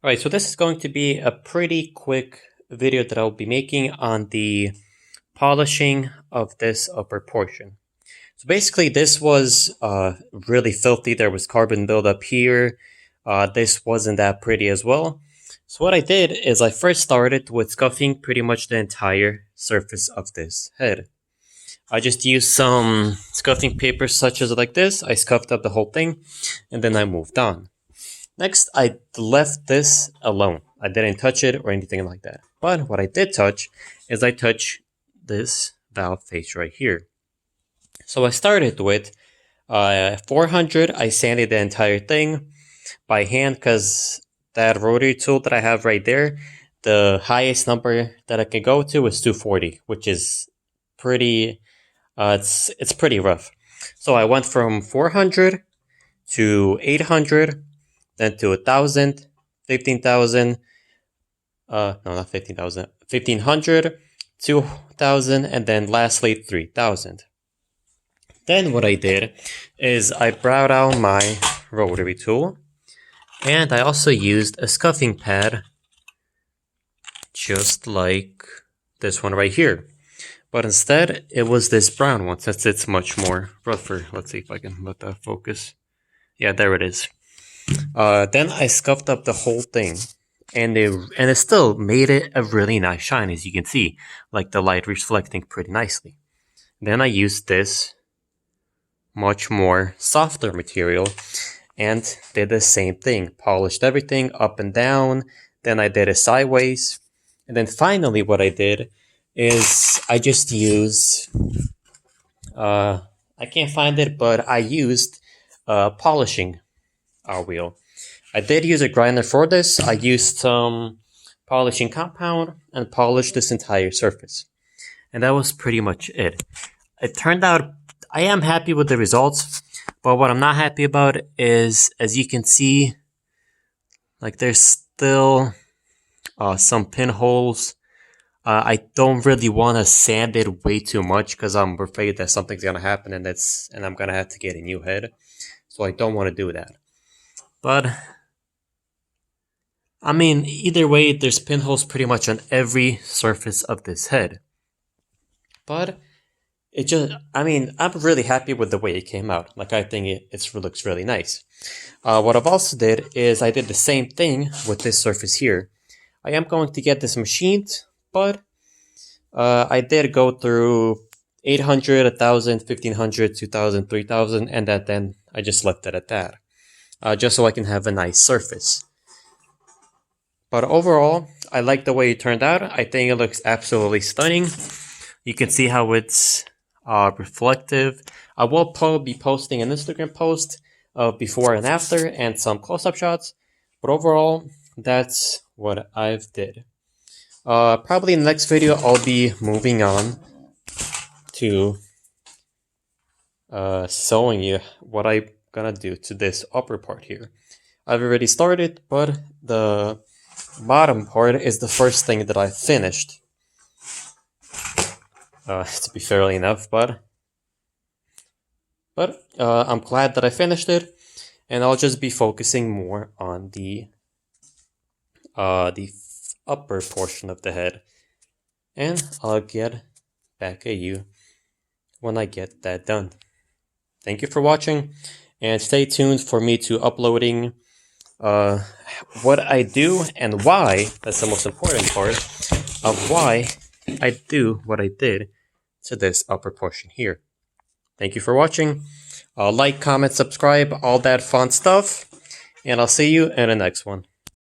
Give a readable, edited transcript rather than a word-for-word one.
Alright, so this is going to be a pretty quick video that I'll be making on the polishing of this upper portion. So basically this was really filthy. There was carbon buildup here. This wasn't that pretty as well. So what I did is I first started with scuffing pretty much the entire surface of this head. I just used some scuffing paper such as like this. I scuffed up the whole thing and then I moved on. Next, I left this alone. I didn't touch it or anything like that. But what I did touch is I touched this valve face right here. So I started with 400. I sanded the entire thing by hand because that rotary tool that I have right there, the highest number that I can go to is 240, which is pretty, it's pretty rough. So I went from 400 to 800, then to 1,000, 15,000, no, not 15,000, 1,500, 2,000, and then lastly 3,000. Then what I did is I brought out my rotary tool, and I also used a scuffing pad, just like this one right here. But instead, it was this brown one, since it's much more rougher. Let's see if I can let that focus. Yeah, there it is. Then I scuffed up the whole thing, and it still made it a really nice shine, as you can see, like the light reflecting pretty nicely. Then I used this much more softer material and did the same thing, polished everything up and down. Then I did it sideways, and then finally what I did is I just used I can't find it, but I used polishing wheel. I did use a grinder for this. I used some polishing compound and polished this entire surface. And that was pretty much it. It turned out, I am happy with the results, but what I'm not happy about is, as you can see, like there's still some pinholes. I don't really want to sand it way too much because I'm afraid that something's going to happen and I'm going to have to get a new head. So I don't want to do that. But, I mean, either way, there's pinholes pretty much on every surface of this head. But, it just, I mean, I'm really happy with the way it came out. Like, I think it looks really nice. What I've also did is I did the same thing with this surface here. I am going to get this machined, but I did go through 800, 1,000, 1,500, 2,000, 3,000, and then I just left it at that. Just so I can have a nice surface. But overall, I like the way it turned out. I think it looks absolutely stunning. You can see how it's reflective. I will probably be posting an Instagram post of before and after and some close-up shots. But overall, that's what I've did. Probably in the next video, I'll be moving on to showing you what I'm gonna do to this upper part here. I've already started, but the bottom part is the first thing that I finished. To be fairly enough, but I'm glad that I finished it, and I'll just be focusing more on the upper portion of the head, and I'll get back at you when I get that done. Thank you for watching, and stay tuned for me to uploading what I do and why. That's the most important part of why I do what I did to this upper portion here. Thank you for watching. Like, comment, subscribe, all that fun stuff, and I'll see you in the next one.